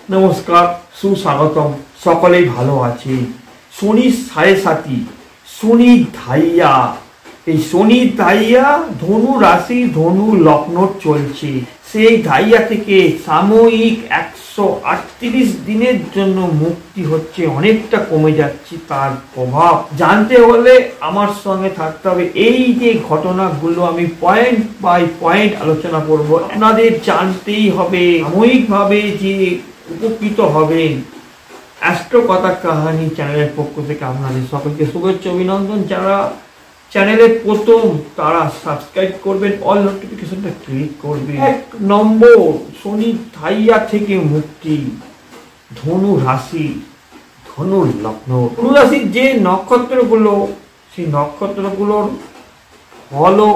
নমস্কার, সুস্বাগতম। সকলেই ভালো আছে। শনির 7.5, শনির ধাইয়া। এই শনির ধাইয়া ধনু রাশি, ধনু লগ্ন চলছে। সেই ধাইয়া থেকে সাময়িক 138 দিনের জন্য মুক্তি হচ্ছে, অনেকটা কমে যাচ্ছে তার প্রভাব। জানতে হলে আমার সঙ্গে থাকতে হবে। এই যে ঘটনাগুলো আমি পয়েন্ট বাই পয়েন্ট আলোচনা করব, আপনাদের জানতেই হবে। সাময়িকভাবে যে উপকৃত হবেন। অ্যাস্ট্রো কথা কাহানি চ্যানেলের পক্ষ থেকে আপনাদের সকলকে শুভেচ্ছা অভিনন্দন। যারা চ্যানেলে প্রথম তারা সাবস্ক্রাইব করবেন, অল নোটিফিকেশনটা ক্লিক করবেন। 1 নম্বর, শনি ধাইয়া থেকে মুক্তি। ধনু রাশি, ধনু লগ্ন। ধনু রাশির যে নক্ষত্রগুলো, সেই নক্ষত্রগুলোর হলো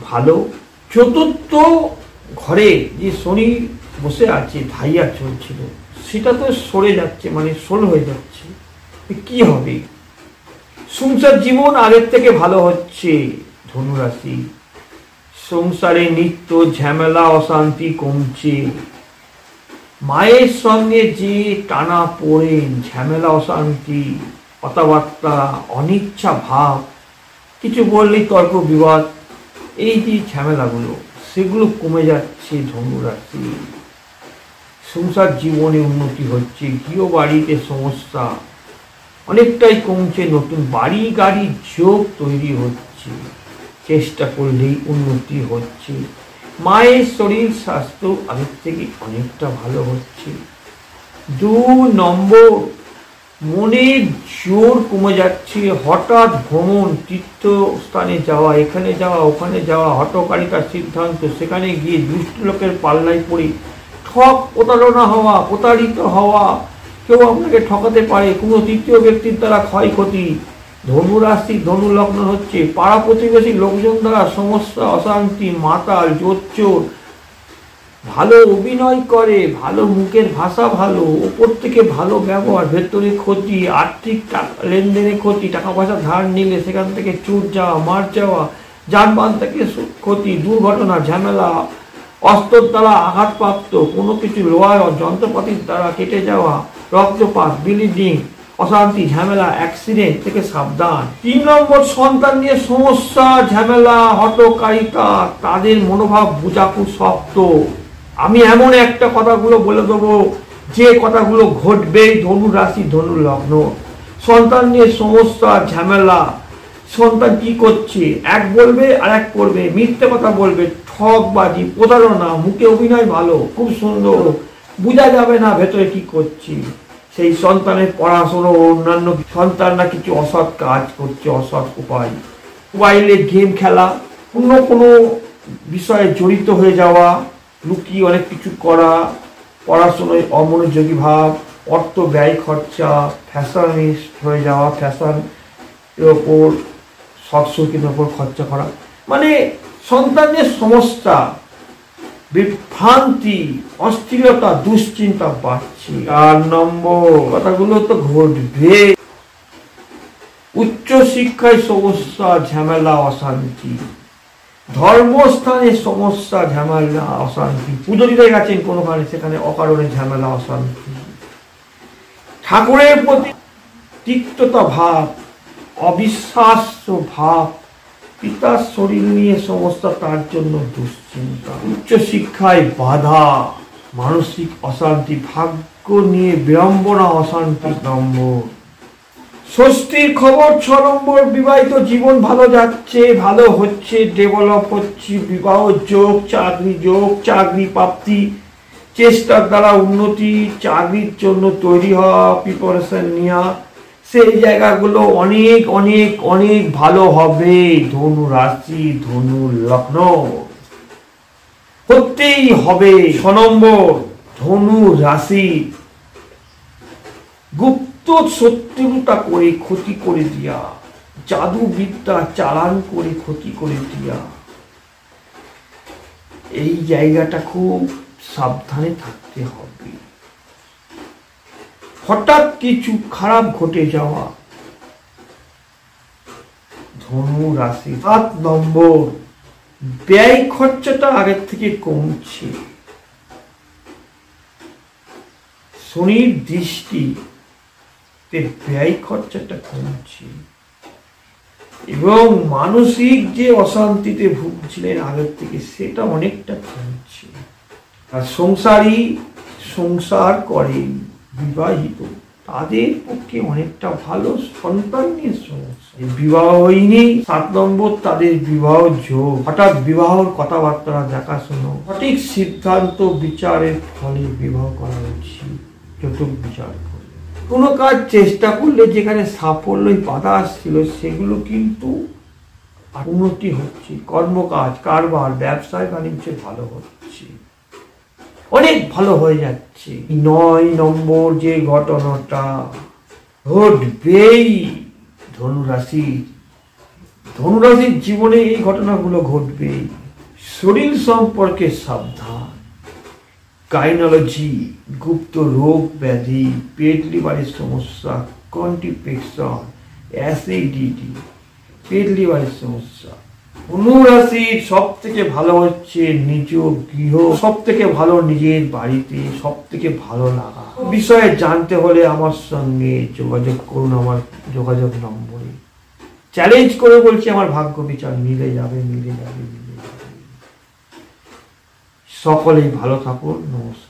ভালো। চতুর্থ ঘরে যে শনি বসে আছে, ধাইয়া চলছিল, সেটা তো সরে যাচ্ছে, মানে ষোল হয়ে যাচ্ছে। কি হবে? সংসার জীবন আগের থেকে ভালো হচ্ছে। ধনুরাশি সংসারে নিত্য ঝামেলা অশান্তি কমছে। মায়ের সঙ্গে যে টানা পড়েন, ঝামেলা অশান্তি, কথাবার্তা, অনিচ্ছা ভাব, কিছু বললেই তর্ক বিবাদ, এই যে ঝামেলাগুলো, সেগুলো কমে যাচ্ছে। ধনুরাশি সংসার জীবনে উন্নতি হচ্ছে। গৃহ বাড়িতে সমস্যা অনেকটাই কমছে। নতুন বাড়ি গাড়ির যোগ তৈরি হচ্ছে। চেষ্টা করলেই উন্নতি হচ্ছে। মায়ের শরীর স্বাস্থ্য আগের থেকে অনেকটা ভালো হচ্ছে। 2 নম্বর, মনের জোর কমে যাচ্ছে। হঠাৎ ভ্রমণ, তীর্থস্থানে যাওয়া, এখানে যাওয়া ওখানে যাওয়া, হঠকারিতার সিদ্ধান্ত, সেখানে গিয়ে দুষ্ট লোকের পাল্লায় পড়ে ঠক প্রতারণা হওয়া, প্রতারিত হওয়া, কেউ আপনাকে ঠকাতে পারে, কোনো তৃতীয় ব্যক্তির দ্বারা ক্ষয়ক্ষতি। ধনুরাশি, ধনু লগ্ন হচ্ছে পাড়া প্রতিবেশী লোকজন দ্বারা সমস্যা, অশান্তি, মাতাল, জোচ্চোর। ভালো অভিনয় করে, ভালো মুখের ভাষা ভালো, ওপর থেকে ভালো ব্যবহার, ভেতরে ক্ষতি, আর্থিক লেনদেনে ক্ষতি, টাকা পয়সা ধার নিলে সেখান থেকে চুট যাওয়া, মার যাওয়া, যানবাহন থেকে ক্ষতি, দুর্ঘটনা, ঝামেলা, অস্ত্রের দ্বারা আঘাতপ্রাপ্ত, কোনো কিছু লোহার যন্ত্রপাতির দ্বারা কেটে যাওয়া, রক্তপাত, ব্লিডিং, অশান্তি, ঝামেলা, অ্যাক্সিডেন্ট থেকে সাবধান। 3 নম্বর, সন্তান নিয়ে সমস্যা, ঝামেলা, হঠকারিতা, তাদের মনোভাব বোঝা খুব শক্ত। আমি এমন একটা কথাগুলো বলে দেবো, যে কথাগুলো ঘটবে ধনু রাশি, ধনু লগ্ন। সন্তান নিয়ে সমস্যা, ঝামেলা। সন্তান কি করছে, এক বলবে আর এক করবে, মিথ্যে কথা বলবে, ঠকবাজি, প্রতারণা, মুখে অভিনয় ভালো, খুব সুন্দর, বোঝা যাবে না ভেতরে কি করছি। সেই সন্তানের পড়াশোনা, অন্যান্য সন্তানরা কিছু অসৎ কাজ করছে, অসৎ উপায়, মোবাইলে গেম খেলা, অন্য কোনো বিষয়ে জড়িত হয়ে যাওয়া, লুকিয়ে অনেক কিছু করা, পড়াশোনায় অমনোযোগী ভাব, অর্থ ব্যয় খরচা, ফ্যাশনিস্ট হয়ে যাওয়া, ফ্যাশনের ওপর, শখের ওপর খরচা করা, মানে সন্তানের সমস্যা, বিভ্রান্তি, অস্থিরতা, দুশ্চিন্তা বাড়ছে। 4 নম্বর, কথাগুলো তো ঘটবে। উচ্চ শিক্ষায় সমস্যা, ঝামেলা, অশান্তি। ধর্মস্থানে সমস্যা, ঝামেলা, অশান্তি। পুজো দিতে গেছেন কোনোখানে, সেখানে অকারণে ঝামেলা, অশান্তি। ঠাকুরের প্রতি তিক্ততা ভাব, অবিশ্বাস্য ভাব। পিতার শরীর নিয়ে সমস্যা, তার জন্য দুশ্চিন্তা। উচ্চ শিক্ষায় বাধা, মানসিক অশান্তি, ভাগ্য নিয়ে বিড়ম্বনা, অশান্তি। নম্বর, ষষ্ঠীর খবর। 6 নম্বর, বিবাহিত জীবন ভালো যাচ্ছে, ভালো হচ্ছে, ডেভেলপ হচ্ছে, বিবাহ যোগ, চাকরি প্রাপ্তি, চেষ্টার দ্বারা উন্নতি, চাকরির জন্য তৈরি হওয়া, প্রিপারেশন নেওয়া, সেই জায়গাগুলো অনেক অনেক অনেক ভালো হবে। ধনু রাশি, ধনু লগ্ন হতেই হবে। 6 নম্বর, ধনু রাশি গুপ্ত শত্রুতা করে ক্ষতি করে দিয়া, জাদু বিদ্যা চালান করে ক্ষতি করে দিয়া, এই জায়গাটা খুব সাবধানে থাকতে হবে। হঠাৎ কিছু খারাপ ঘটে যাওয়া। ধনু রাশি। 7 নম্বর, ব্যয় খরচাটা আগের থেকে কমছে। শনির দৃষ্টিতে ব্যয় খরচাটা কমছে এবং মানসিক যে অশান্তিতে ভুগছিলেন আগের থেকে সেটা অনেকটা কমছে। আর সংসার করেন বিবাহিত তাদের পক্ষে অনেকটা ভালো, সন্তান নিয়ে সমস্যা। বিবাহ হয়নি 7 নম্বর, তাদের বিবাহ যোগ, হঠাৎ বিবাহর কথাবার্তা দেখাশোনা, সঠিক সিদ্ধান্ত বিচারের ফলে বিবাহ করা উচিত। যৌতুক বিচার করে কোনো কাজ চেষ্টা করলে যেখানে সাফল্যই বাধা আসছিল সেগুলো কিন্তু উন্নতি হচ্ছে। কর্মকাজ, কারবার, ব্যবসায় বাণিজ্যে ভালো হচ্ছে, অনেক ভালো হয়ে যাচ্ছে। 9 নম্বর যে ঘটনাটা ঘটবেই ধনুরাশির জীবনে এই ঘটনাগুলো ঘটবেই। শরীর সম্পর্কে সাবধান, গাইনোলজি, গুপ্ত রোগ ব্যাধি, পেট লিভারের সমস্যা, কনস্টিপেশন, অ্যাসিডিটি, পেট লিভারের সমস্যা। ধনুরাশির সব থেকে ভালো হচ্ছে নিজ গৃহ, সব থেকে ভালো নিজের বাড়িতে, সব থেকে ভালো লাগা। বিষয়ে জানতে হলে আমার সঙ্গে যোগাযোগ করুন আমার যোগাযোগ নম্বরে। চ্যালেঞ্জ করে বলছি, আমার ভাগ্য বিচার মিলে যাবে। সকলেই ভালো থাকুন। নমস্কার।